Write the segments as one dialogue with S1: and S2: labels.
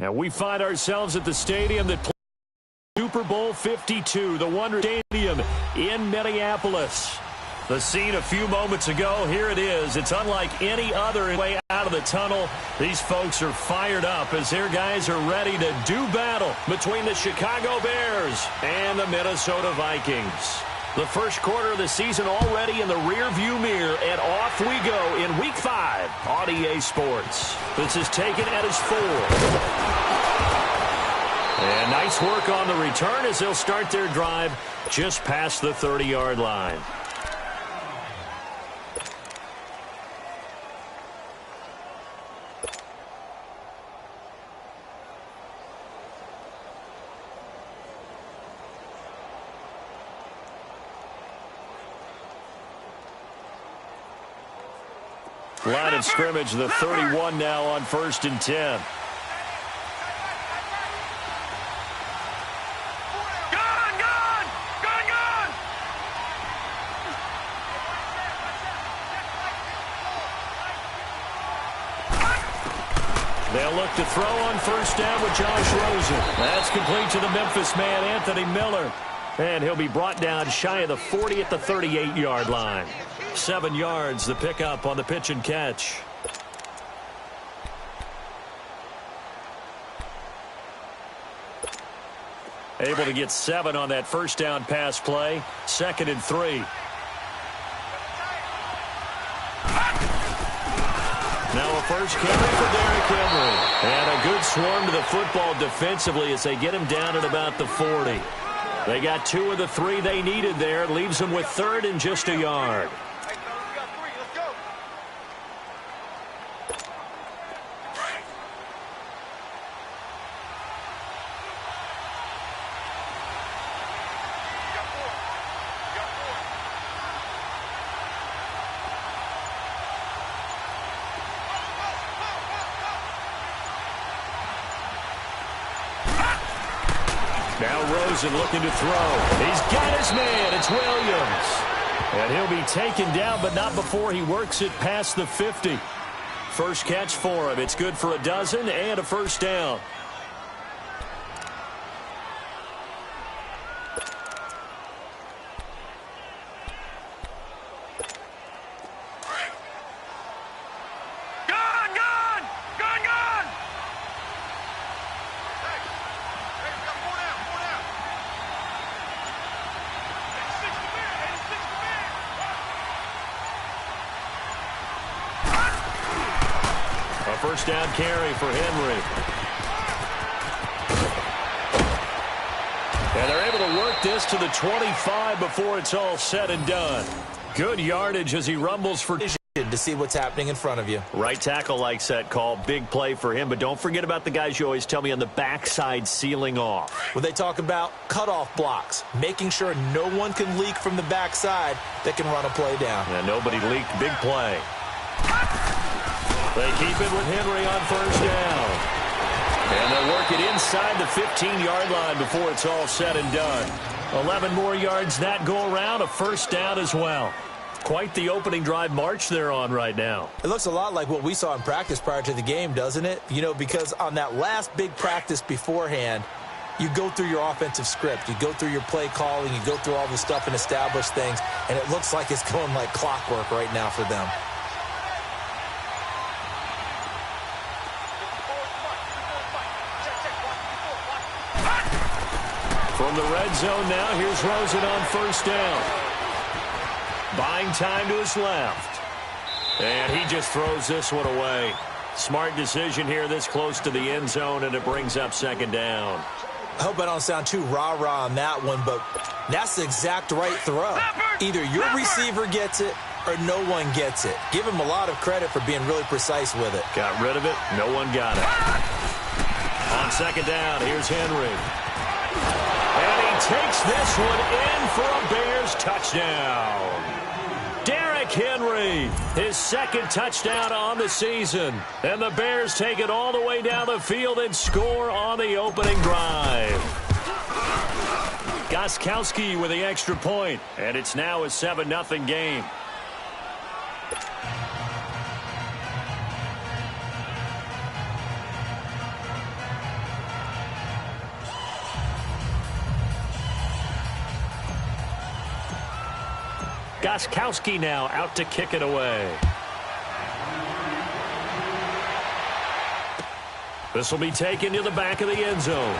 S1: And we find ourselves at the stadium that plays Super Bowl 52, the Wonder Stadium in Minneapolis. The scene a few moments ago, here it is. It's unlike any other way out of the tunnel. These folks are fired up as their guys are ready to do battle between the Chicago Bears and the Minnesota Vikings. The first quarter of the season already in the rearview mirror, and off we go in Week 5 on EA Sports. This is taken at his 4. And nice work on the return as they'll start their drive just past the 30-yard line. Line of scrimmage, the 31 now on 1st and 10. They'll look to throw on 1st down with Josh Rosen. That's complete to the Memphis man, Anthony Miller. And he'll be brought down shy of the 40 at the 38-yard line. 7 yards, the pickup on the pitch and catch. Able to get 7 on that 1st down pass play. 2nd and 3. Now a first carry for Derrick Henry. And a good swarm to the football defensively as they get him down at about the 40. They got 2 of the 3 they needed there. Leaves them with 3rd and just a yard. Now Rosen looking to throw. He's got his man. It's Williams. And he'll be taken down, but not before he works it past the 50. First catch for him. It's good for a dozen and a 1st down. First down carry for Henry. And they're able to work this to the 25 before it's all said and done. Good yardage as he rumbles for
S2: to see what's happening in front of you.
S1: Right tackle likes that call. Big play for him, but don't forget about the guys you always tell me on the backside sealing off.
S2: When they talk about cutoff blocks, making sure no one can leak from the backside that can run a play down.
S1: And nobody leaked. Big play. They keep it with Henry on 1st down. And they'll work it inside the 15-yard line before it's all said and done. 11 more yards that go around, a 1st down as well. Quite the opening drive march they're on right now.
S2: It looks a lot like what we saw in practice prior to the game, doesn't it? You know, because on that last big practice beforehand, you go through your offensive script. You go through your play calling. You go through all the stuff and establish things. And it looks like it's going like clockwork right now for them.
S1: From the red zone now, here's Rosen on 1st down. Buying time to his left. And he just throws this one away. Smart decision here this close to the end zone, and it brings up 2nd down.
S2: I hope I don't sound too rah-rah on that one, but that's the exact right throw. Either your receiver gets it or no one gets it. Give him a lot of credit for being really precise with it.
S1: Got rid of it. No one got it. On 2nd down, here's Henry. And he takes this one in for a Bears touchdown. Derrick Henry, his 2nd touchdown on the season. And the Bears take it all the way down the field and score on the opening drive. Gostkowski with the extra point, and it's now a 7-0 game. Gostkowski now out to kick it away. This will be taken to the back of the end zone.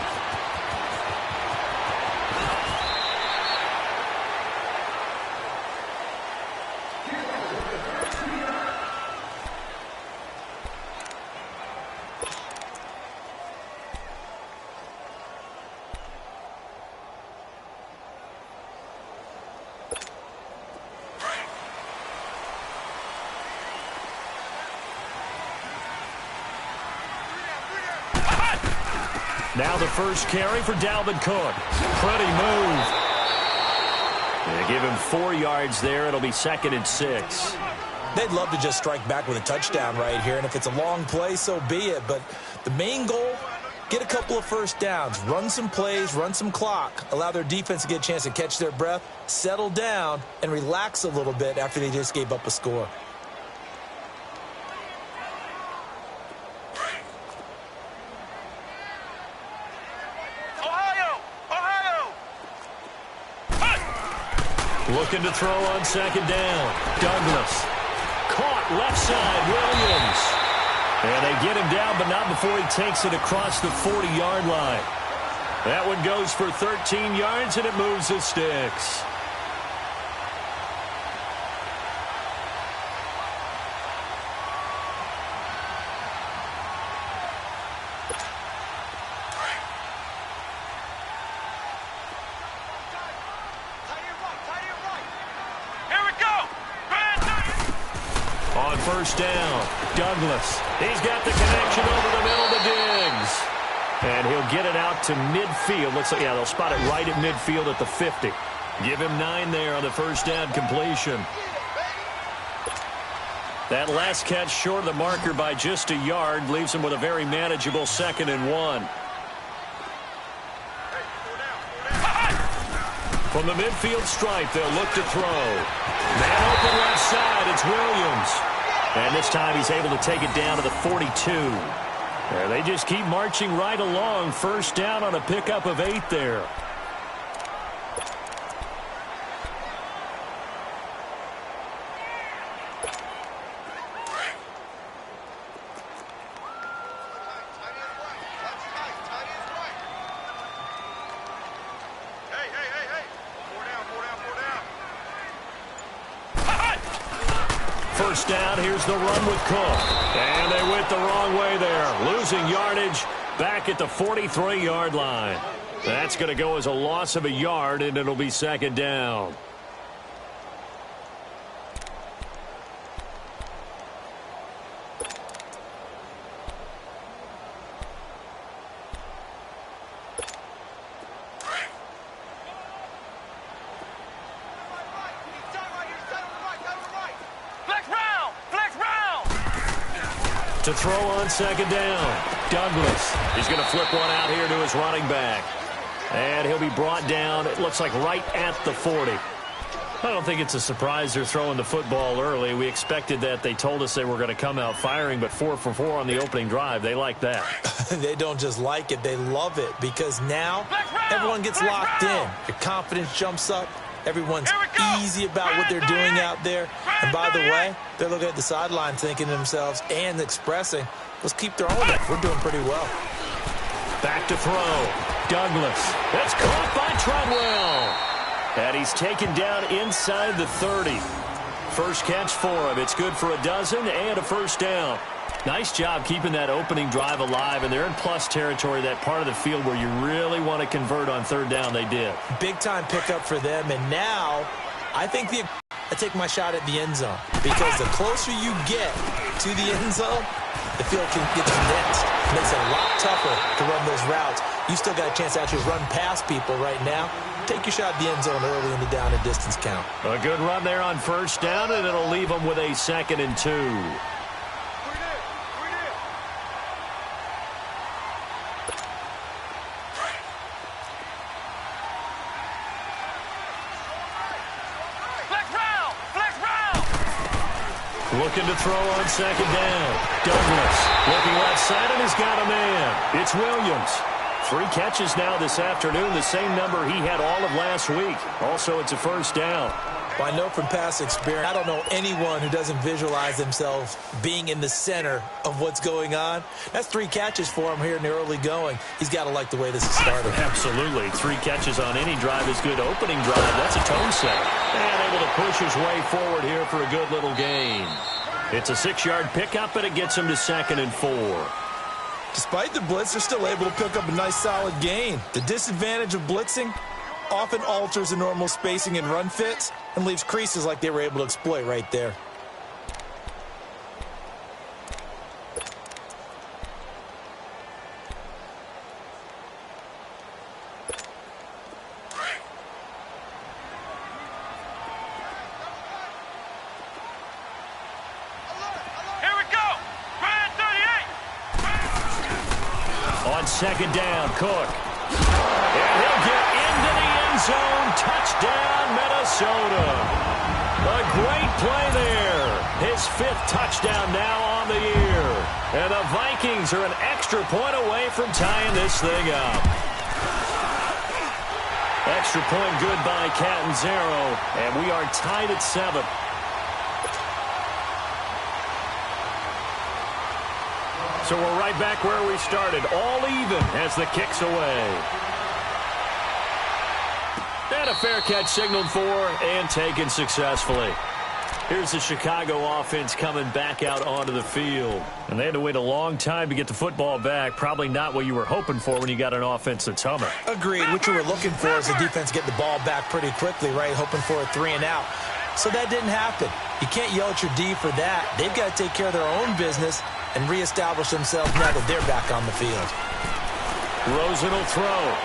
S1: Now the first carry for Dalvin Cook. Pretty move. They give him 4 yards there. It'll be 2nd and 6.
S2: They'd love to just strike back with a touchdown right here, and if it's a long play, so be it. But the main goal, get a couple of first downs, run some plays, run some clock, allow their defense to get a chance to catch their breath, settle down, and relax a little bit after they just gave up a score.
S1: Looking to throw on 2nd down. Douglas. Caught left side. Williams. And they get him down, but not before he takes it across the 40-yard line. That one goes for 13 yards, and it moves the sticks. First down. Douglas. He's got the connection over the middle to Diggs. And he'll get it out to midfield. Looks like, yeah, they'll spot it right at midfield at the 50. Give him 9 there on the first down completion. That last catch short of the marker by just a yard leaves him with a very manageable 2nd and 1. From the midfield stripe, they'll look to throw. Man open left side. It's Williams. And this time he's able to take it down to the 42. And they just keep marching right along. First down on a pickup of 8 there. First down, here's the run with Cook. And they went the wrong way there. Losing yardage back at the 43-yard line. That's going to go as a loss of a yard, and it'll be 2nd down. To throw on 2nd down. Douglas. He's going to flip one out here to his running back. And he'll be brought down, it looks like, right at the 40. I don't think it's a surprise they're throwing the football early. We expected that. They told us they were going to come out firing, but 4 for 4 on the opening drive. They like that.
S2: They don't just like it, they love it, because now everyone gets locked in. Your confidence jumps up. Everyone's easy about what they're doing out there. And by the way, they're looking at the sideline thinking to themselves and expressing, let's keep throwing it. We're doing pretty well.
S1: Back to throw. Douglas. That's caught by Treadwell. And he's taken down inside the 30. First catch for him. It's good for a dozen and a first down. Nice job keeping that opening drive alive, and they're in plus territory, that part of the field where you really want to convert on 3rd down. They did. Big-time pickup for them, and now I think I take my shot at the end zone, because the closer you get to the end zone, the field can get condensed. It makes it a lot tougher to run those routes. You still got a chance to actually run past people right now. Take your shot at the end zone early in the down and distance count. A good run there on first down, and it'll leave them with a 2nd and 2. Looking to throw on 2nd down. Douglas looking left side, and he's got a man. It's Williams. 3 catches now this afternoon, the same number he had all of last week. Also, it's a first down.
S2: Well, I know from past experience, I don't know anyone who doesn't visualize themselves being in the center of what's going on. That's 3 catches for him here in the early going. He's got to like the way this is started.
S1: Absolutely. 3 catches on any drive is good. Opening drive, that's a tone setter. And able to push his way forward here for a good little gain. It's a 6-yard pickup, and it gets him to 2nd and 4.
S2: Despite the blitz, they're still able to pick up a nice solid gain. The disadvantage of blitzing often alters the normal spacing and run fits and leaves creases like they were able to exploit right there.
S3: Here we go. Brand 38.
S1: On 2nd down, Cook. And he'll get into the end zone. Touchdown, Minnesota. A great play there. His 5th touchdown now on the year. And the Vikings are an extra point away from tying this thing up. Extra point good by Catanzaro. And we are tied at 7. So we're right back where we started. All even as the kick's away. And a fair catch signaled for and taken successfully. Here's the Chicago offense coming back out onto the field. And they had to wait a long time to get the football back. Probably not what you were hoping for when you got an offense that's humming.
S2: Agreed. What you were looking for is the defense get the ball back pretty quickly, right? Hoping for a 3 and out. So that didn't happen. You can't yell at your D for that. They've got to take care of their own business and reestablish themselves now that they're back on the field.
S1: Rosen will throw.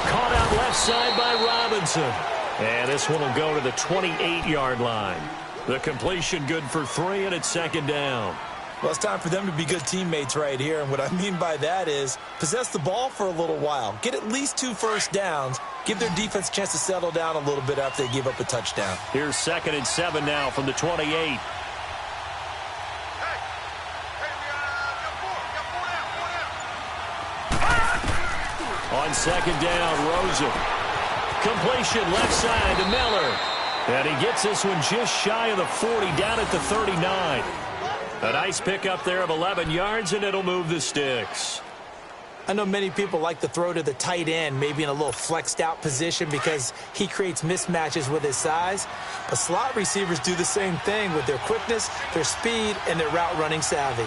S1: Caught out left side by Robinson. And this one will go to the 28-yard line. The completion good for 3, and it's 2nd down.
S2: Well, it's time for them to be good teammates right here. And what I mean by that is possess the ball for a little while. Get at least 2 first downs. Give their defense a chance to settle down a little bit after they give up a touchdown.
S1: Here's 2nd and 7 now from the 28. On 2nd down, Rosen. Completion left side to Miller. And he gets this one just shy of the 40, down at the 39. A nice pickup there of 11 yards, and it'll move the sticks.
S2: I know many people like to throw to the tight end, maybe in a little flexed out position because he creates mismatches with his size. But slot receivers do the same thing with their quickness, their speed, and their route running savvy.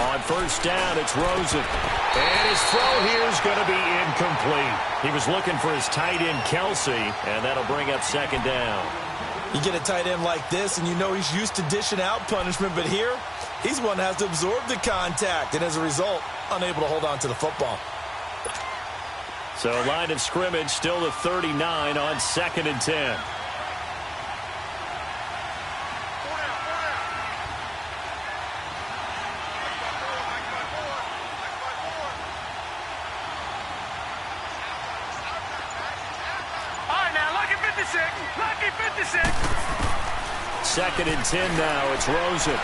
S1: On 1st down, it's Rosen. And his throw here is going to be incomplete. He was looking for his tight end, Kelsey, and that'll bring up 2nd down.
S2: You get a tight end like this, and you know he's used to dishing out punishment, but here, he's one that has to absorb the contact, and as a result, unable to hold on to the football.
S1: So line of scrimmage still the 39 on 2nd and 10.
S3: Lucky 56.
S1: 2nd and 10 now. It's Rosen.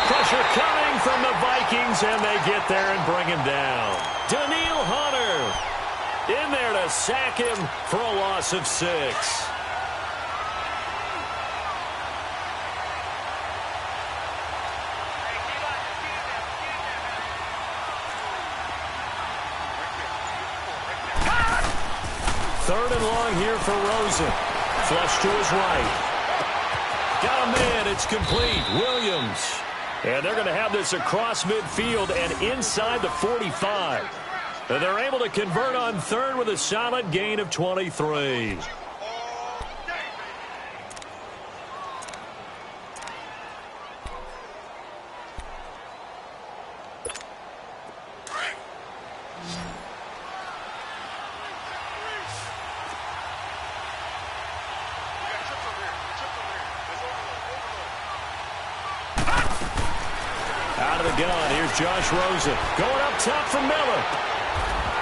S1: Pressure coming from the Vikings, and they get there and bring him down. Daniil Hunter in there to sack him for a loss of 6. Third and long here for Rosen. Flush to his right. Got a man. It's complete. Williams. And they're going to have this across midfield and inside the 45. And they're able to convert on 3rd with a solid gain of 23. Out of the gun, here's Josh Rosen. Going up top for Miller.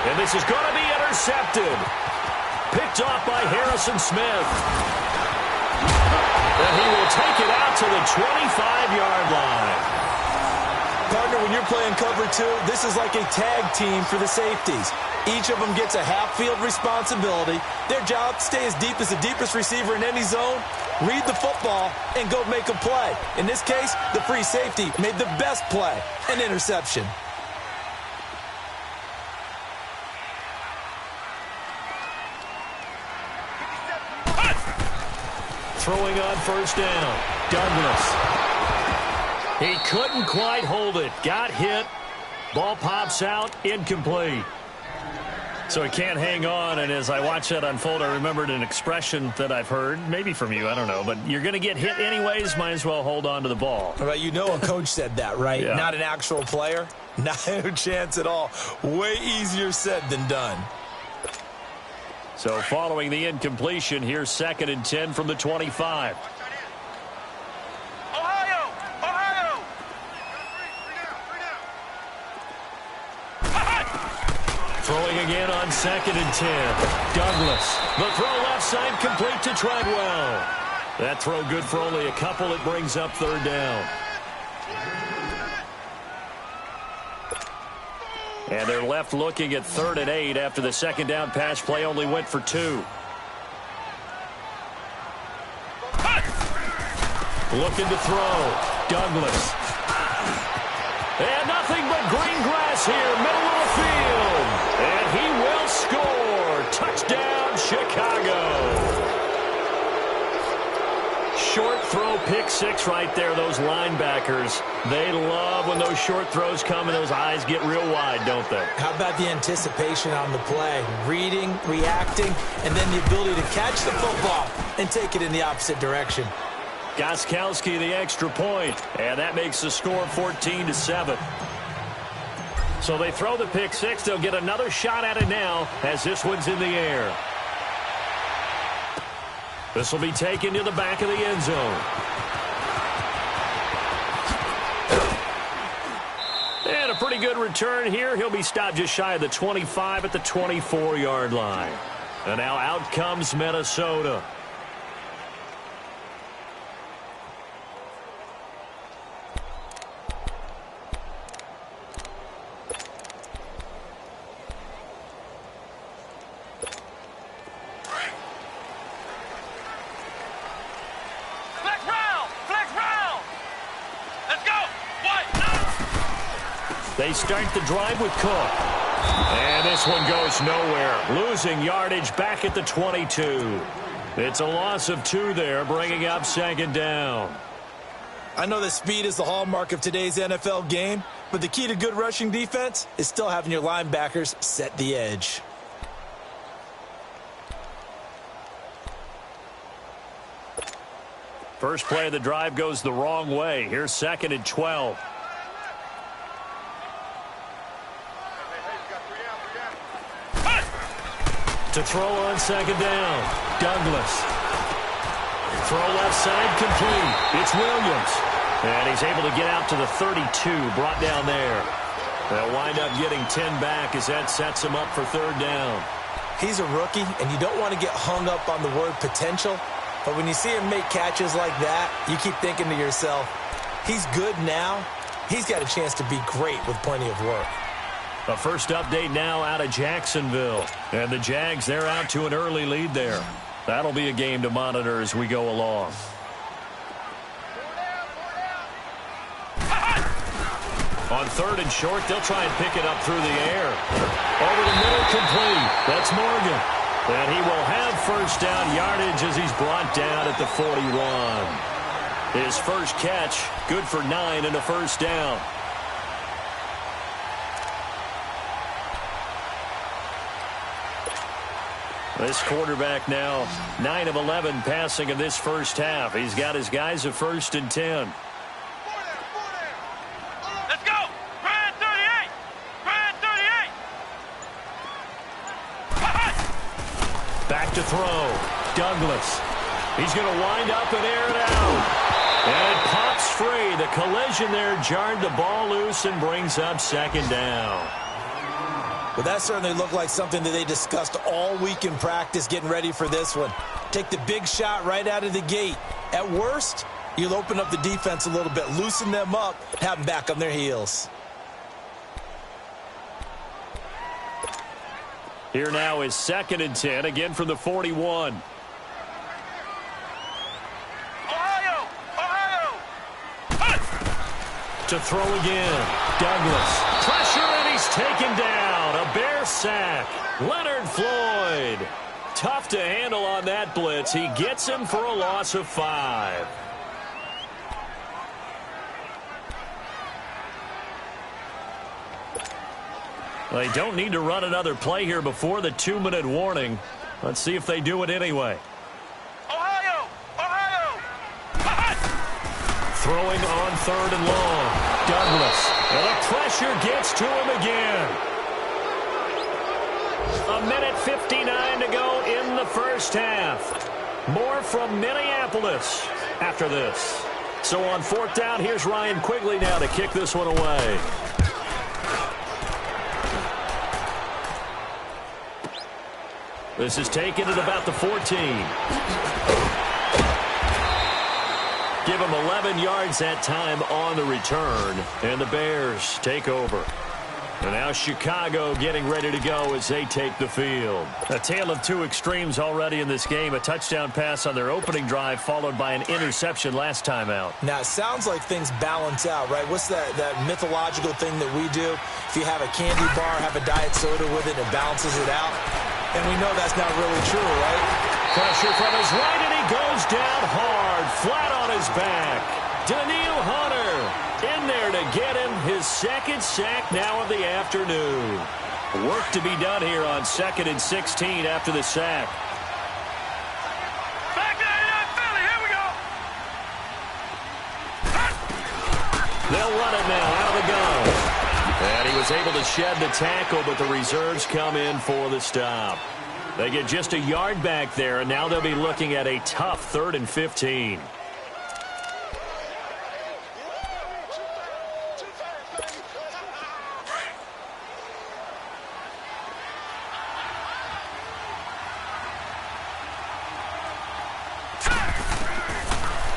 S1: And this is going to be intercepted. Picked off by Harrison Smith. And he will take it out to the 25-yard line.
S2: Partner, when you're you're playing cover two, this is like a tag team for the safeties. Each of them gets a half-field responsibility. Their job, stay as deep as the deepest receiver in any zone, read the football, and go make a play. In this case, the free safety made the best play, an interception.
S1: Throwing on first down, Douglas. He couldn't quite hold it. Got hit. Ball pops out, incomplete. So he can't hang on, and as I watch that unfold, I remembered an expression that I've heard, maybe from you, I don't know, but you're going to get hit anyways, might as well hold on to the ball.
S2: Right, you know a coach said that, right?
S1: Yeah. Not
S2: an actual player? No chance at all. Way easier said than done.
S1: So following the incompletion, here's 2nd and 10 from the 25.
S3: Ohio!
S1: Throwing again on 2nd and 10. Douglas. The throw left side complete to Treadwell. That throw good for only a couple. It brings up 3rd down. And they're left looking at 3rd and 8 after the 2nd down pass play only went for 2. Looking to throw. Douglas. And nothing but green grass here, middle of the field. And he will score. Touchdown, Chicago. Short throw, pick six right there. Those linebackers, they love when those short throws come and those eyes get real wide, don't they?
S2: How about the anticipation on the play? Reading, reacting, and then the ability to catch the football and take it in the opposite direction.
S1: Gostkowski the extra point, and that makes the score 14-7. So they throw the pick six. They'll get another shot at it now as this one's in the air. This will be taken to the back of the end zone. And a pretty good return here. He'll be stopped just shy of the 25 at the 24-yard line. And now out comes Minnesota. They start the drive with Cook. And this one goes nowhere. Losing yardage back at the 22. It's a loss of 2 there, bringing up 2nd down.
S2: I know that speed is the hallmark of today's NFL game, but the key to good rushing defense is still having your linebackers set the edge.
S1: First play of the drive goes the wrong way. Here's 2nd and 12. To throw on 2nd down, Douglas. Throw left side complete. It's Williams. And he's able to get out to the 32, brought down there. They'll wind up getting 10 back as that sets him up for 3rd down.
S2: He's a rookie, and you don't want to get hung up on the word potential. But when you see him make catches like that, you keep thinking to yourself, he's good now. He's got a chance to be great with plenty of work.
S1: A first update now out of Jacksonville. And the Jags, they're out to an early lead there. That'll be a game to monitor as we go along. On 3rd and short, they'll try and pick it up through the air. Over the middle, complete. That's Morgan. And he will have first down yardage as he's brought down at the 41. His first catch, good for 9 and a first down. This quarterback now 9 of 11 passing in this first half. He's got his guys at 1st and 10.
S3: Let's go! Brand 38! Brand 38!
S1: Back to throw. Douglas. He's going to wind up and air it out. And it pops free. The collision there jarred the ball loose and brings up 2nd down.
S2: Well, that certainly looked like something that they discussed all week in practice getting ready for this one. Take the big shot right out of the gate. At worst, you'll open up the defense a little bit, loosen them up, have them back on their heels.
S1: Here now is 2nd and 10, again from the 41.
S3: Ohio! Ohio!
S1: To throw again. Douglas. Pressure, and he's taken down. A Bear sack. Leonard Floyd. Tough to handle on that blitz. He gets him for a loss of 5. They don't need to run another play here before the 2-minute warning. Let's see if they do it anyway.
S3: Ohio! Ohio!
S1: Throwing on 3rd and long. Douglas. And the pressure gets to him again. 1:59 to go in the first half. More from Minneapolis after this. So on 4th down, here's Ryan Quigley now to kick this one away. This is taken at about the 14. Give him 11 yards that time on the return. And the Bears take over. And now Chicago getting ready to go as they take the field. A tale of two extremes already in this game. A touchdown pass on their opening drive followed by an interception last time out.
S2: Now, it sounds like things balance out, right? What's that mythological thing that we do? If you have a candy bar, have a diet soda with it, it balances it out. And we know that's not really true, right?
S1: Pressure from his right, and he goes down hard, flat on his back. Daniil Hunter in there to get him his 2nd sack now of the afternoon. Work to be done here on 2nd and 16 after the sack.
S3: Back there, Philly, here we go!
S1: They'll run it now out of the gun. And he was able to shed the tackle, but the reserves come in for the stop. They get just a yard back there, and now they'll be looking at a tough 3rd and 15.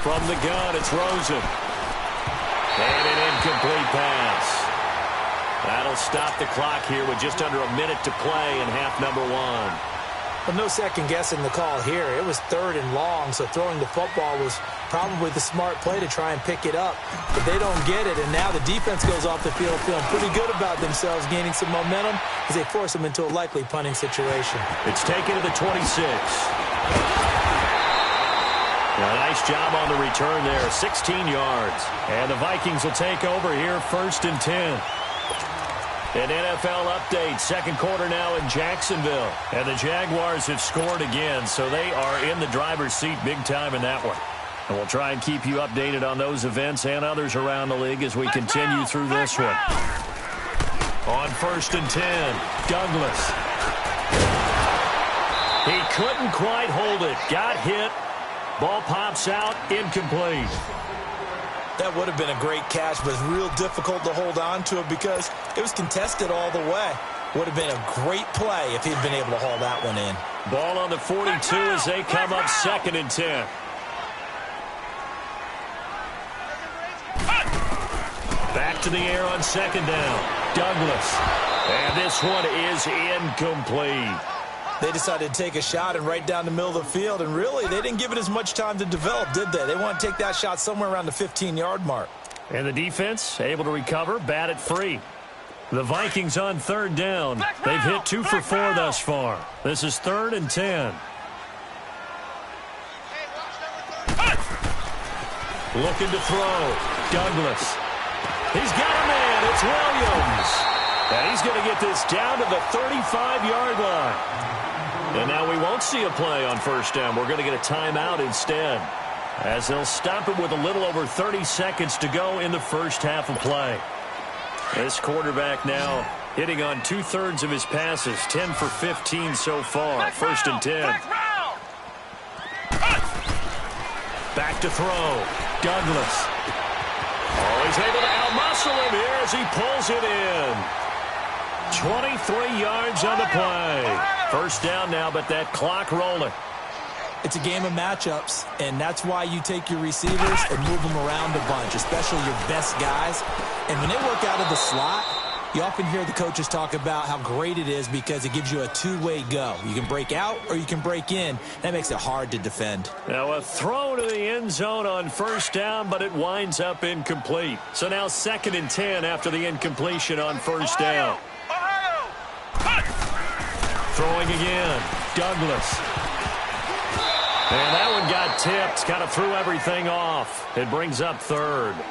S1: From the gun, it's Rosen. And an incomplete pass. That'll stop the clock here with just under a minute to play in half number 1.
S2: Well, no second guessing the call here. It was 3rd and long, so throwing the football was probably the smart play to try and pick it up. But they don't get it, and now the defense goes off the field feeling pretty good about themselves, gaining some momentum as they force them into a likely punting situation.
S1: It's taken to the 26. A nice job on the return there, 16 yards. And the Vikings will take over here 1st and 10. An NFL update, 2nd quarter now in Jacksonville. And the Jaguars have scored again, so they are in the driver's seat big time in that one. And we'll try and keep you updated on those events and others around the league as we continue through this one. On 1st and 10, Douglas. He couldn't quite hold it. Got hit. Ball pops out, incomplete.
S2: That would have been a great catch, but it's real difficult to hold on to it because it was contested all the way. Would have been a great play if he'd been able to haul that one in.
S1: Ball on the 42 as they come up 2nd and 10. Back to the air on 2nd down. Douglas. And this one is incomplete.
S2: They decided to take a shot and right down the middle of the field, and really, they didn't give it as much time to develop, did they? They want to take that shot somewhere around the 15-yard mark.
S1: And the defense able to recover, bat it free. The Vikings on 3rd down. They've hit 2 for 4 thus far. This is 3rd and 10. Looking to throw. Douglas. He's got a man. It's Williams. And he's going to get this down to the 35-yard line. And now we won't see a play on 1st down. We're going to get a timeout instead, as they'll stop it with a little over 30 seconds to go in the first half of play. This quarterback now hitting on 2/3 of his passes, 10 for 15 so far. 1st and 10. Back to throw. Douglas. Oh, he's able to outmuscle him here as he pulls it in. 23 yards on the play. 1st down now, but that clock rolling.
S2: It's a game of matchups, and that's why you take your receivers and move them around a bunch, especially your best guys. And when they work out of the slot, You often hear the coaches talk about how great it is because it gives you a two-way go. You can break out or you can break in. That makes it hard to defend.
S1: Now a throw to the end zone on first down, but it winds up incomplete. So now 2nd and 10 after the incompletion on first down. Throwing again, Douglas. And that one got tipped, kind of threw everything off. It brings up 3rd.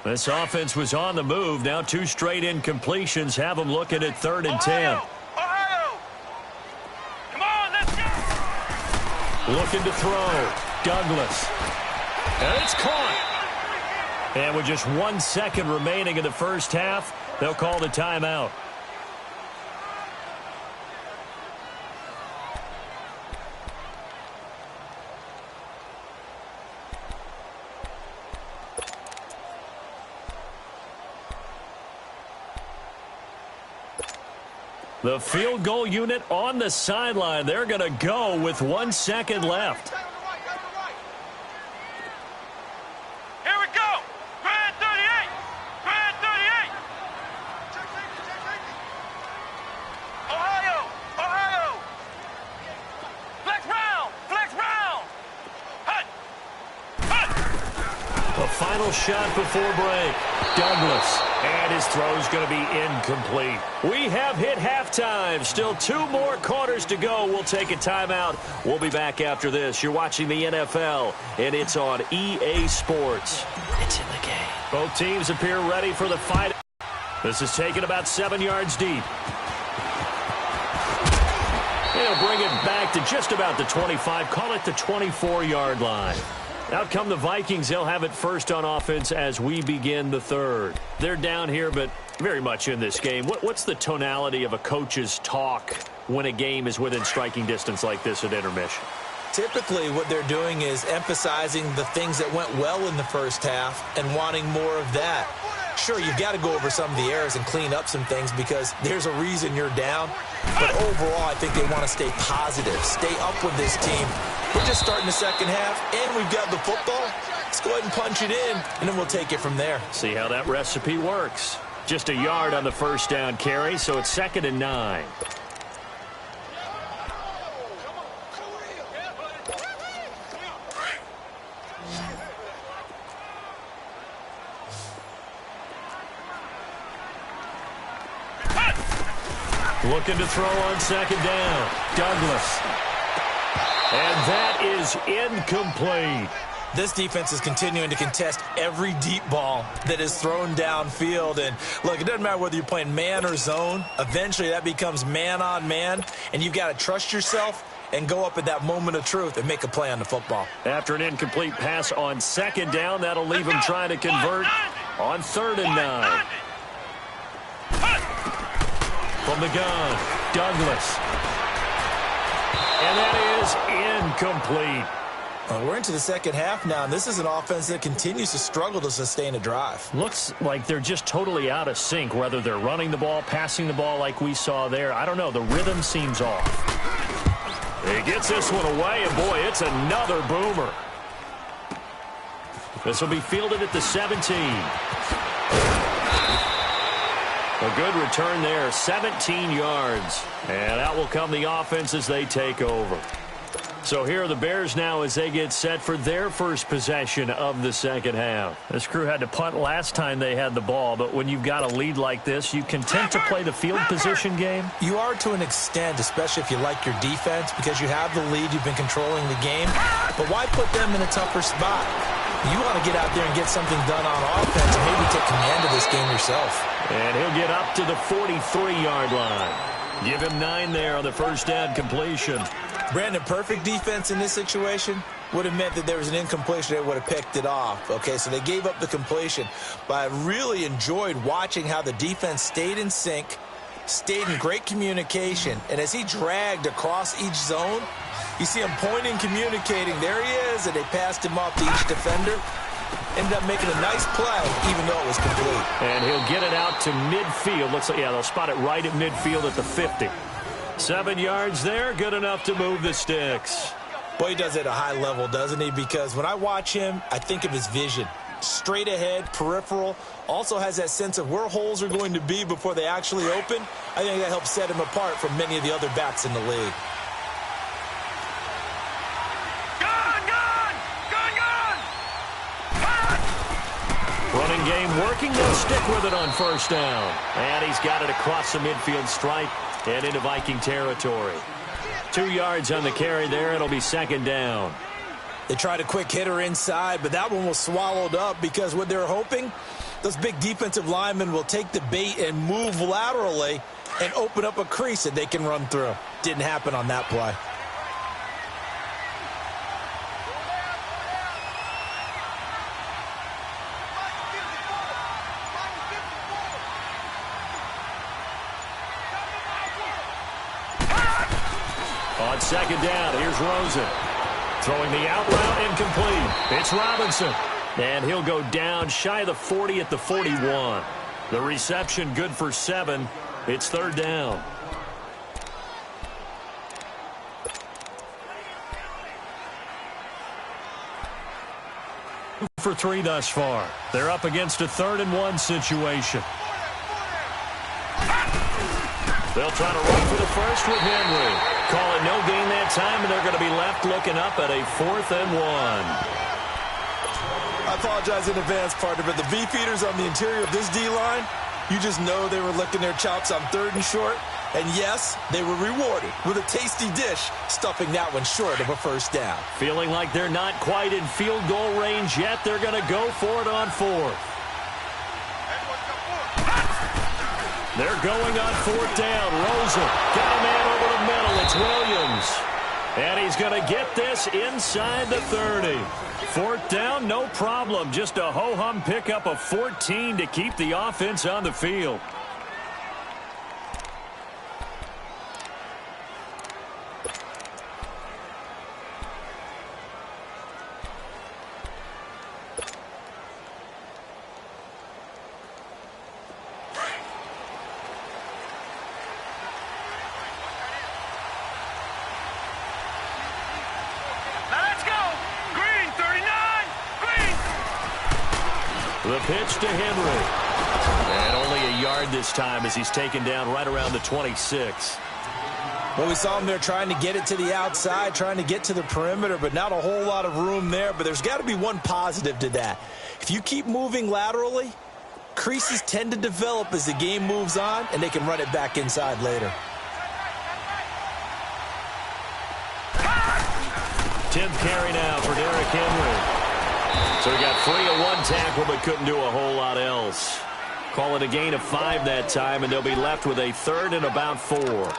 S1: This offense was on the move. Now 2 straight incompletions have them looking at 3rd and 10.
S3: Come on, let's go.
S1: Looking to throw. Douglas. And it's caught. And with just 1 second remaining in the first half, they'll call the timeout. The field goal unit on the sideline. They're going to go with 1 second left.
S3: Here we go. Grand 38. Grand 38. Ohio. Ohio. Flex round. Flex round. Hut. Hut.
S1: The final shot before break. Douglas. And his throw's going to be incomplete. We have hit halftime. Still 2 more quarters to go. We'll take a timeout. We'll be back after this. You're watching the NFL, and it's on EA Sports. It's in the game. Both teams appear ready for the fight. This is taken about 7 yards deep. They'll bring it back to just about the 25. Call it the 24-yard line. Out come the Vikings. They'll have it first on offense as we begin the 3rd. They're down here, but very much in this game. What's the tonality of a coach's talk when a game is within striking distance like this at intermission?
S2: Typically, what they're doing is emphasizing the things that went well in the first half and wanting more of that. Sure, you've got to go over some of the errors and clean up some things because there's a reason you're down. But overall, I think they want to stay positive, stay up with this team. We're just starting the second half, and we've got the football. Let's go ahead and punch it in, and then we'll take it from there.
S1: See how that recipe works. Just a yard on the first down carry, so it's 2nd and 9. Looking to throw on 2nd down. Douglas. And that is incomplete.
S2: This defense is continuing to contest every deep ball that is thrown downfield. And, look, it doesn't matter whether you're playing man or zone. Eventually, that becomes man-on-man, and you've got to trust yourself and go up at that moment of truth and make a play on the football.
S1: After an incomplete pass on 2nd down, that'll leave him trying to convert on 3rd and 9. From the gun, Douglas. And that is incomplete.
S2: We're into the second half now, and this is an offense that continues to struggle to sustain a drive.
S1: Looks like they're just totally out of sync, whether they're running the ball, passing the ball like we saw there. I don't know. The rhythm seems off. He gets this one away, and boy, it's another boomer. This will be fielded at the 17. A good return there, 17 yards. And out will come the offense as they take over. So here are the Bears now as they get set for their first possession of the second half. This crew had to punt last time they had the ball, but when you've got a lead like this, you content to play the field position game?
S2: You are to an extent, especially if you like your defense, because you have the lead, you've been controlling the game. But why put them in a tougher spot? You want to get out there and get something done on offense and maybe take command of this game yourself.
S1: And he'll get up to the 43-yard line. Give him 9 there on the first down completion.
S2: Brandon, perfect defense in this situation would have meant that there was an incompletion. They would have picked it off. Okay, so they gave up the completion. But I really enjoyed watching how the defense stayed in sync, stayed in great communication. And as he dragged across each zone, you see him pointing, communicating. There he is, and they passed him off to each defender. Ended up making a nice play, even though it was complete.
S1: And he'll get it out to midfield. Looks like, yeah, they'll spot it right at midfield at the 50. 7 yards there, good enough to move the sticks.
S2: Boy, he does it at a high level, doesn't he? Because when I watch him, I think of his vision. Straight ahead, peripheral, also has that sense of where holes are going to be before they actually open. I think that helps set him apart from many of the other backs in the league.
S1: Running game working, they'll stick with it on first down. And he's got it across the midfield stripe and into Viking territory. 2 yards on the carry there. It'll be second down.
S2: They tried a quick hitter inside, but that one was swallowed up because what they're hoping, those big defensive linemen will take the bait and move laterally and open up a crease that they can run through. Didn't happen on that play.
S1: On second down, here's Rosen. Throwing the out route incomplete. It's Robinson. And he'll go down shy of the 40 at the 41. The reception good for 7. It's third down. For 3 thus far. They're up against a 3rd-and-1 situation. They'll try to run for the first with Henry. Call it no gain that time, and they're going to be left looking up at a 4th and 1.
S2: I apologize in advance, partner, but the beefeaters on the interior of this D-line, you just know they were licking their chops on 3rd and short. And yes, they were rewarded with a tasty dish, stuffing that one short of a first down.
S1: Feeling like they're not quite in field goal range yet, they're going to go for it on 4th. They're going on 4th down. Rosen got a man over the middle. It's Williams. And he's going to get this inside the 30. 4th down, no problem. Just a ho-hum pickup of 14 to keep the offense on the field. The pitch to Henry. And only a yard this time as he's taken down right around the 26.
S2: Well, we saw him there trying to get it to the outside, trying to get to the perimeter, but not a whole lot of room there. But there's got to be one positive to that. If you keep moving laterally, creases tend to develop as the game moves on, and they can run it back inside later.
S1: 10th carry now for Derrick Henry. So he got free of 1 tackle but couldn't do a whole lot else. Call it a gain of 5 that time, and they'll be left with a 3rd and about 4.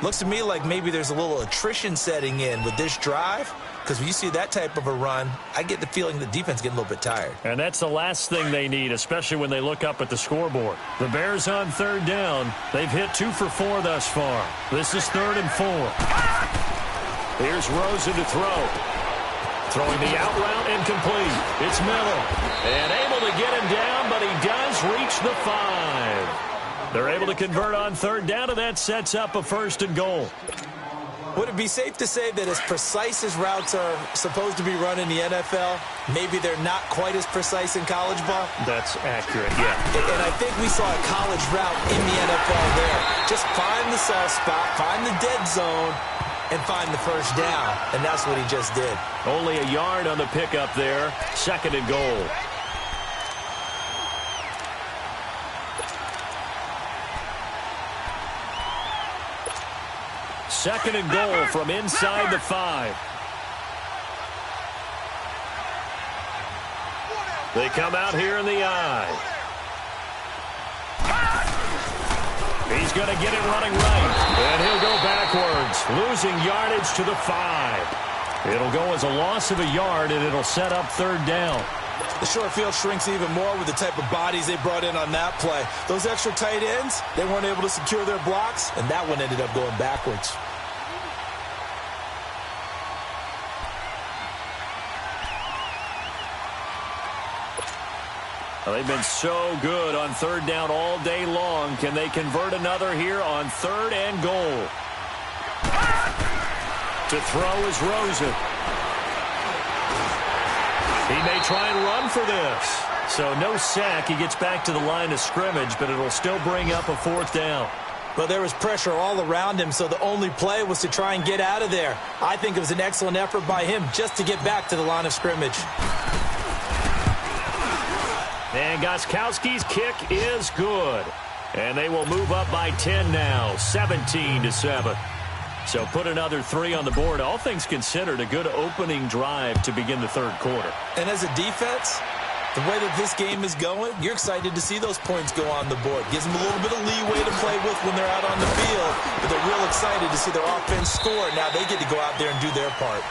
S2: Looks to me like maybe there's a little attrition setting in with this drive, because when you see that type of a run, I get the feeling the defense getting a little bit tired.
S1: And that's the last thing they need, especially when they look up at the scoreboard. The Bears on 3rd down. They've hit 2 for 4 thus far. This is 3rd and 4. Here's Rosen to throw. Throwing the out route incomplete. It's Miller. And able to get him down, but he does reach the 5. They're able to convert on 3rd down, and that sets up a 1st and goal.
S2: Would it be safe to say that as precise as routes are supposed to be run in the NFL, maybe they're not quite as precise in college ball?
S1: That's accurate, yeah.
S2: And I think we saw a college route in the NFL there. Just find the soft spot, find the dead zone, and find the first down. And that's what he just did.
S1: Only a yard on the pickup there. 2nd and goal. Second and goal from inside the 5. They come out here in the eye. He's going to get it running right. And he'll go backwards, losing yardage to the 5. It'll go as a loss of a yard, and it'll set up 3rd down.
S2: The short field shrinks even more with the type of bodies they brought in on that play. Those extra tight ends, they weren't able to secure their blocks, and that one ended up going backwards.
S1: Well, they've been so good on 3rd down all day long. Can they convert another here on 3rd and goal? To throw is Rosen. He may try and run for this. So no sack. He gets back to the line of scrimmage, but it'll still bring up a 4th down.
S2: Well, there was pressure all around him, so the only play was to try and get out of there. I think it was an excellent effort by him just to get back to the line of scrimmage.
S1: And Gostkowski's kick is good. And they will move up by 10 now, 17-7. So put another 3 on the board. All things considered, a good opening drive to begin the 3rd quarter.
S2: And as a defense, the way that this game is going, you're excited to see those points go on the board. Gives them a little bit of leeway to play with when they're out on the field. But they're real excited to see their offense score. Now they get to go out there and do their part.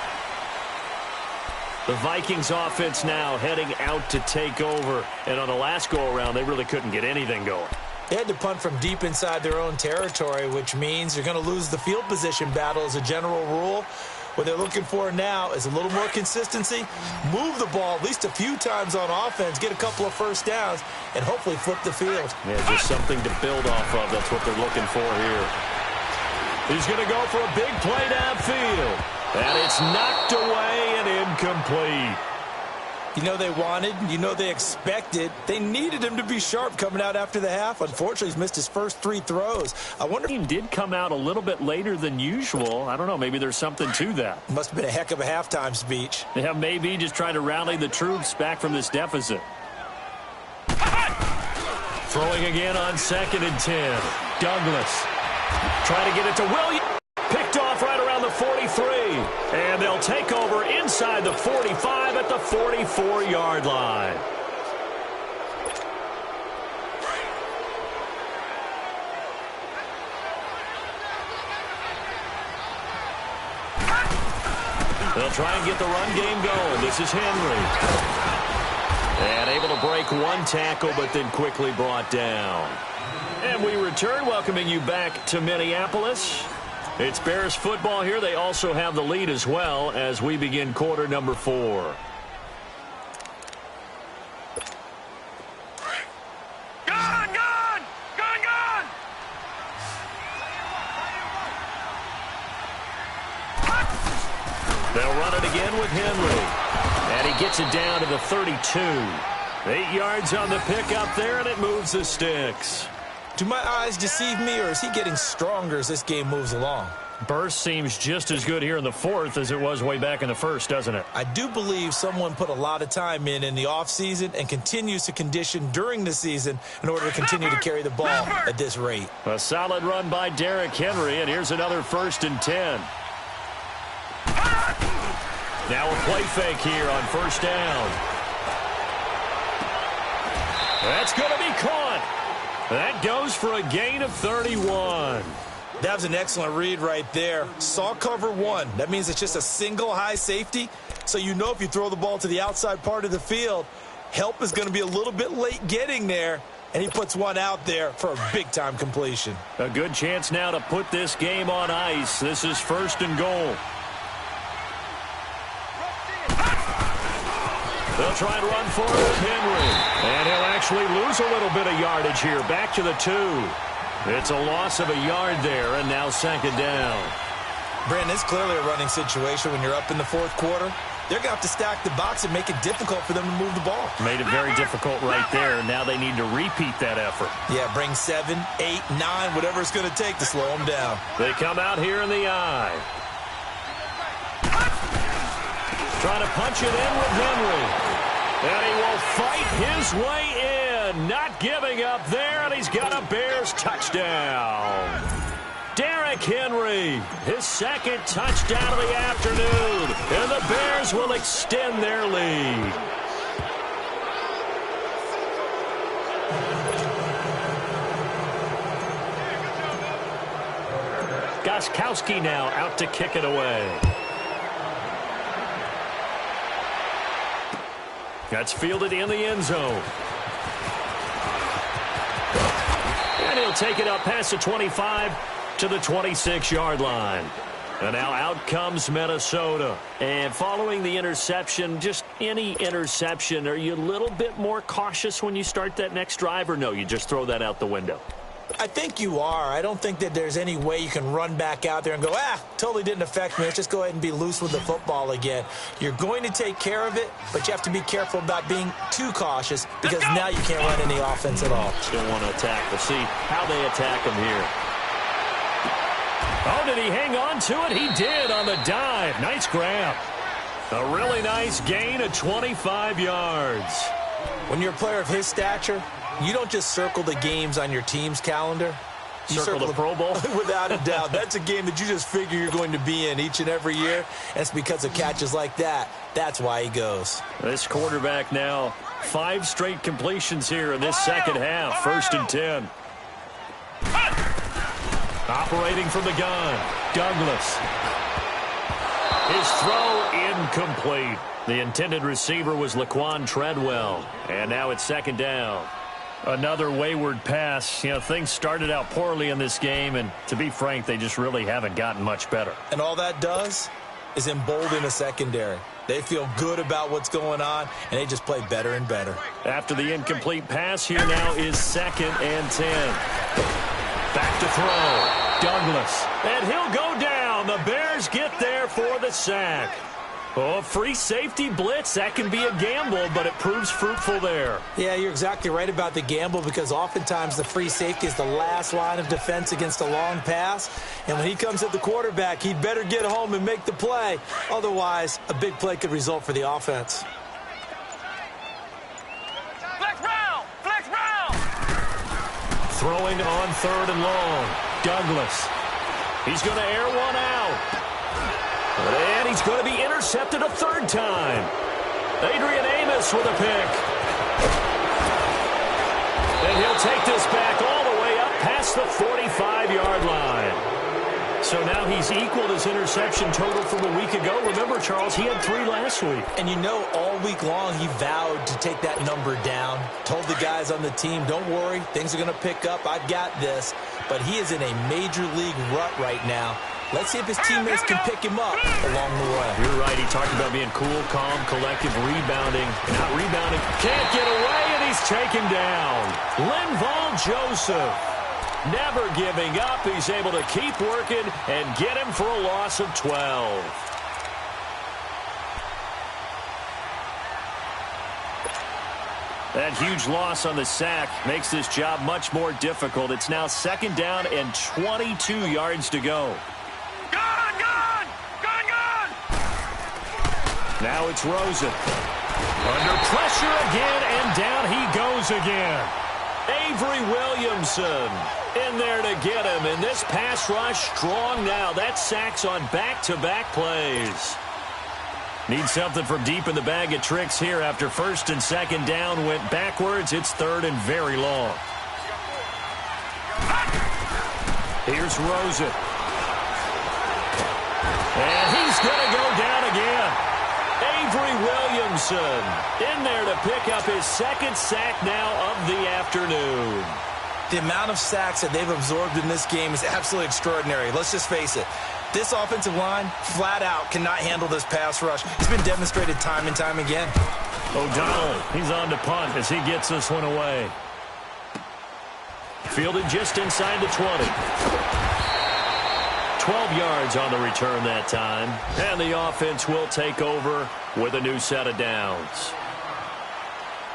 S1: The Vikings offense now heading out to take over. And on the last go-around, they really couldn't get anything going.
S2: They had to punt from deep inside their own territory, which means you're going to lose the field position battle as a general rule. What they're looking for now is a little more consistency, move the ball at least a few times on offense, get a couple of first downs, and hopefully flip the field.
S1: Yeah, just something to build off of. That's what they're looking for here. He's going to go for a big play downfield. And it's knocked away and incomplete.
S2: You know they wanted, you know they expected. They needed him to be sharp coming out after the half. Unfortunately, he's missed his first 3 throws. I wonder
S1: He did come out a little bit later than usual. I don't know, maybe there's something to that.
S2: must have been a heck of a halftime speech.
S1: Yeah, maybe just trying to rally the troops back from this deficit. Throwing again on 2nd and 10. Douglas trying to get it to Williams. Picked off right around the 43. And they'll take over inside the 45 at the 44-yard line. They'll try and get the run game going. This is Henry. And able to break 1 tackle, but then quickly brought down. And we return, welcoming you back to Minneapolis. It's Bears football here. They also have the lead as well as we begin quarter number 4.
S3: Gone! Gone! Gone! Gone!
S1: They'll run it again with Henry. And he gets it down to the 32. 8 yards on the pickup there, and it moves the sticks.
S2: Do my eyes deceive me, or is he getting stronger as this game moves along?
S1: Burst seems just as good here in the 4th as it was way back in the 1st, doesn't it?
S2: I do believe someone put a lot of time in the offseason and continues to condition during the season in order to continue to carry the ball at this rate.
S1: A solid run by Derrick Henry, and here's another 1st and 10. Now a play fake here on 1st down. That's going to be caught. That goes for a gain of 31.
S2: That was an excellent read right there. Saw cover 1. That means it's just a single high safety. So you know if you throw the ball to the outside part of the field, help is going to be a little bit late getting there. And he puts one out there for a big-time completion.
S1: A good chance now to put this game on ice. This is 1st and goal. They'll try and run for it with Henry. And he'll actually lose a little bit of yardage here. Back to the 2. It's a loss of a yard there, and now 2nd down.
S2: Brandon, it's clearly a running situation when you're up in the 4th quarter. They're going to have to stack the box and make it difficult for them to move the ball.
S1: Made it very difficult right there. Now they need to repeat that effort.
S2: Yeah, bring 7, 8, 9, whatever it's going to take to slow them down.
S1: They come out here in the eye. Trying to punch it in with Henry. And he will fight his way in. Not giving up there, and he's got a Bears touchdown. Derrick Henry, his 2nd touchdown of the afternoon. And the Bears will extend their lead. Gostkowski now out to kick it away. That's fielded in the end zone. And he'll take it up past the 25 to the 26-yard line. And now out comes Minnesota. And following the interception, just any interception, are you a little bit more cautious when you start that next drive, or no, you just throw that out the window?
S2: I think you are. I don't think that there's any way you can run back out there and go, totally didn't affect me. Let's just go ahead and be loose with the football again. You're going to take care of it, but you have to be careful about being too cautious because now you can't run any offense at all.
S1: Still want to attack. We'll see how they attack him here. Oh, did he hang on to it? He did on the dive. Nice grab. A really nice gain of 25 yards.
S2: When you're a player of his stature, you don't just circle the games on your team's calendar. You
S1: circle the Pro Bowl?
S2: Without a doubt. That's a game that you just figure you're going to be in each and every year. And it's because of catches like that. That's why he goes.
S1: This quarterback now, 5 straight completions here in this second half. 1st and 10. Operating from the gun, Douglas. His throw incomplete. The intended receiver was Laquan Treadwell. And now it's 2nd down. Another wayward pass. You know, things started out poorly in this game, and to be frank, they just really haven't gotten much better.
S2: And all that does is embolden a secondary. They feel good about what's going on, and they just play better and better.
S1: After the incomplete pass, here now is 2nd and 10. Back to throw. Douglas. And he'll go down. The Bears get there for the sack. Oh, free safety blitz, that can be a gamble, but it proves fruitful there.
S2: Yeah, you're exactly right about the gamble because oftentimes the free safety is the last line of defense against a long pass. And when he comes at the quarterback, he'd better get home and make the play. Otherwise, a big play could result for the offense.
S3: Flex round! Flex round!
S1: Throwing on 3rd and long. Douglas. He's going to air one out. And he's going to be intercepted a 3rd time. Adrian Amos with a pick. And he'll take this back all the way up past the 45-yard line. So now he's equaled his interception total from a week ago. Remember, Charles, he had 3 last week.
S2: And you know, all week long he vowed to take that number down. Told the guys on the team, don't worry, things are going to pick up. I've got this. But he is in a major league rut right now. Let's see if his teammates can pick him up along the way.
S1: You're right. He talked about being cool, calm, collective, rebounding. Not rebounding. Can't get away, and he's taken down. Linval Joseph. Never giving up. He's able to keep working and get him for a loss of 12. That huge loss on the sack makes this job much more difficult. It's now 2nd down and 22 yards to go.
S3: Gun! Gun! Gun! Gun!
S1: Now it's Rosen. Under pressure again, and down he goes again. Avery Williamson in there to get him. And this pass rush strong now. That sacks on back-to-back plays. Need something from deep in the bag of tricks here after 1st and 2nd down went backwards. It's 3rd and very long. Here's Rosen. And he's going to go down again. Avery Williamson in there to pick up his 2nd sack now of the afternoon.
S2: The amount of sacks that they've absorbed in this game is absolutely extraordinary. Let's just face it. This offensive line, flat out, cannot handle this pass rush. It's been demonstrated time and time again.
S1: O'Donnell, he's on to punt as he gets this one away. Fielded just inside the 20. 12 yards on the return that time. And the offense will take over with a new set of downs.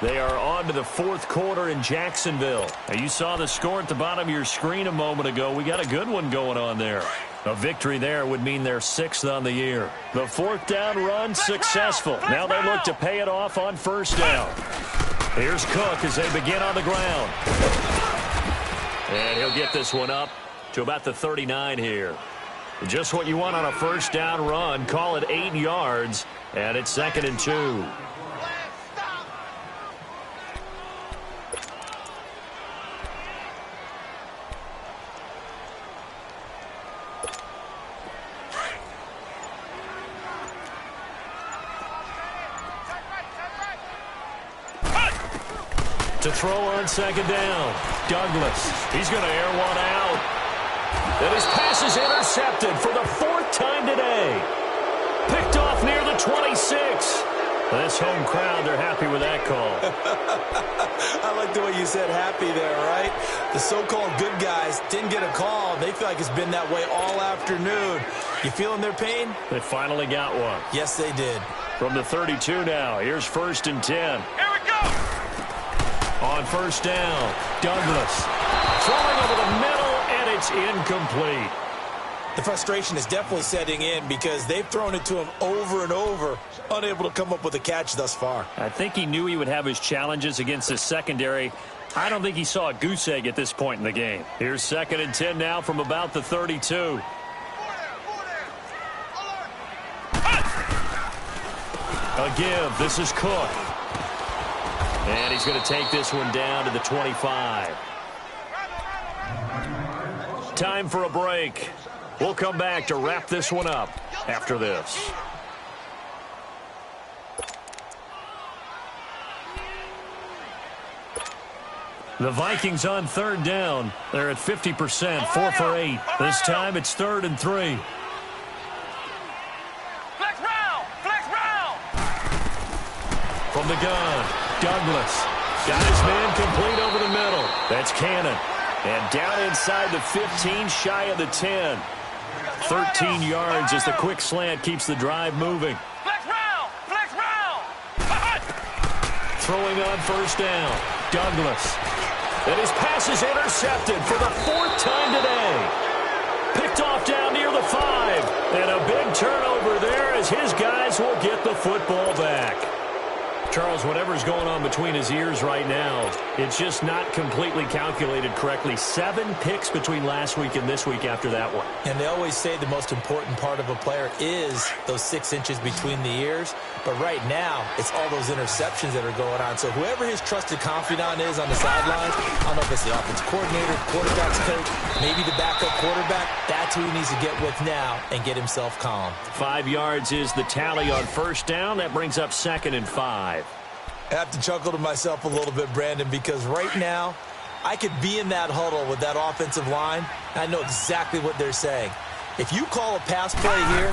S1: They are on to the 4th quarter in Jacksonville. Now, you saw the score at the bottom of your screen a moment ago. We got a good one going on there. A victory there would mean they're 6th on the year. The 4th down run successful. Now they look to pay it off on 1st down. Here's Cook as they begin on the ground. And he'll get this one up to about the 39 here. Just what you want on a 1st down run. Call it 8 yards. And it's 2nd and 2. To throw on 2nd down. Douglas. He's going to air one out. And his pass is intercepted for the 4th time today. Picked off near the 26. This home crowd, they're happy with that call.
S2: I like the way you said happy there, right? The so-called good guys didn't get a call. They feel like it's been that way all afternoon. You feeling their pain?
S1: They finally got one.
S2: Yes, they did.
S1: From the 32 now, here's 1st and 10.
S3: Here we go.
S1: On 1st down, Douglas throwing over the middle, and it's incomplete.
S2: The frustration is definitely setting in because they've thrown it to him over and over, unable to come up with a catch thus far.
S1: I think he knew he would have his challenges against the secondary. I don't think he saw a goose egg at this point in the game. Here's 2nd and 10 now from about the 32. A give. This is Cook. And he's going to take this one down to the 25. Time for a break. We'll come back to wrap this one up after this. The Vikings on 3rd down. They're at 50%, 4 for 8. This time it's 3rd and 3.
S3: Flex round. Flex round.
S1: From the gun, Douglas got his man complete over the middle. That's Cannon. And down inside the 15, shy of the 10. 13 yards as the quick slant keeps the drive moving.
S3: Flex round. Flex round.
S1: Throwing on 1st down, Douglas. And his pass is intercepted for the 4th time today. Picked off down near the 5. And a big turnover there as his guys will get the football back. Charles, whatever's going on between his ears right now, it's just not completely calculated correctly. 7 picks between last week and this week after that one.
S2: And they always say the most important part of a player is those 6 inches between the ears. But right now, it's all those interceptions that are going on. So whoever his trusted confidant is on the sidelines, I don't know if it's the offense coordinator, quarterback's coach, maybe the backup quarterback, that's who he needs to get with now and get himself calm.
S1: 5 yards is the tally on 1st down. That brings up 2nd and 5.
S2: I have to chuckle to myself a little bit, Brandon, because right now I could be in that huddle with that offensive line. I know exactly what they're saying. If you call a pass play here,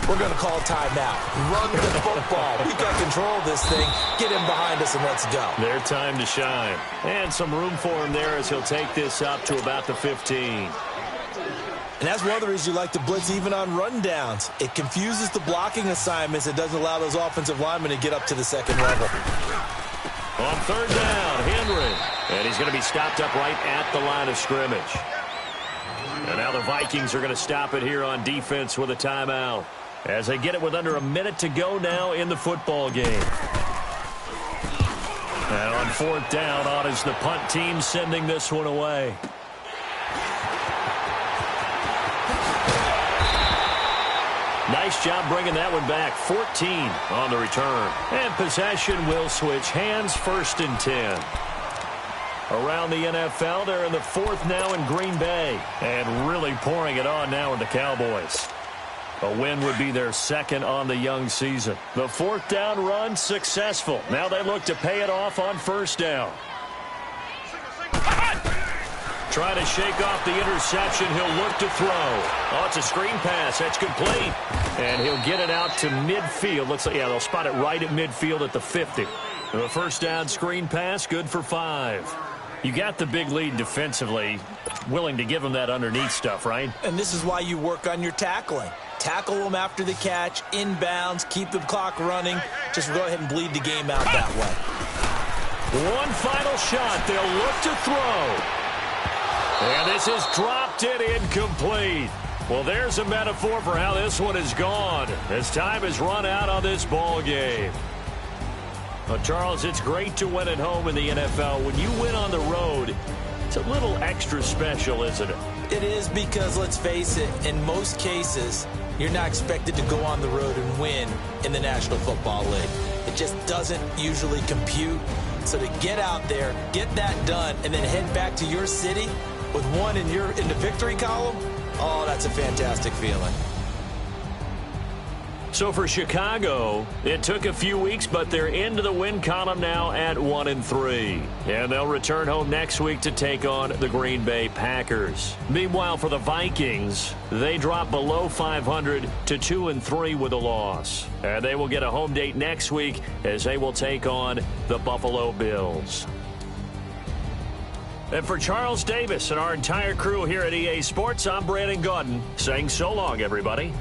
S2: we're going to call a timeout. Run the football. We got control of this thing. Get him behind us and let's go.
S1: Their time to shine. And some room for him there as he'll take this up to about the 15.
S2: And that's one of the reasons you like to blitz even on rundowns. It confuses the blocking assignments. It doesn't allow those offensive linemen to get up to the 2nd level.
S1: On 3rd down, Henry. And he's going to be stopped up right at the line of scrimmage. And now the Vikings are going to stop it here on defense with a timeout as they get it with under a minute to go now in the football game. And on 4th down, on is the punt team sending this one away. Nice job bringing that one back. 14 on the return. And possession will switch hands. 1st and 10. Around the NFL, they're in the 4th now in Green Bay. And really pouring it on now with the Cowboys. A win would be their 2nd on the young season. The 4th down run successful. Now they look to pay it off on 1st down. Trying to shake off the interception. He'll look to throw. Oh, it's a screen pass. That's complete. And he'll get it out to midfield. Looks like, yeah, they'll spot it right at midfield at the 50. The 1st down screen pass, good for 5. You got the big lead defensively. Willing to give them that underneath stuff, right?
S2: And this is why you work on your tackling. Tackle them after the catch, inbounds, keep the clock running. Just go ahead and bleed the game out that way.
S1: One final shot. They'll look to throw. And this is dropped and incomplete. Well, there's a metaphor for how this one is gone. As time has run out on this ball game. Well, Charles, it's great to win at home in the NFL. When you win on the road, it's a little extra special, isn't it?
S2: It is because, let's face it, in most cases, you're not expected to go on the road and win in the National Football League. It just doesn't usually compute. So to get out there, get that done, and then head back to your city with one in the victory column, oh, that's a fantastic feeling.
S1: So for Chicago, it took a few weeks, but they're into the win column now at 1-3. And they'll return home next week to take on the Green Bay Packers. Meanwhile, for the Vikings, they drop below 500 to 2-3 with a loss. And they will get a home date next week as they will take on the Buffalo Bills. And for Charles Davis and our entire crew here at EA Sports, I'm Brandon Gaudin saying so long, everybody.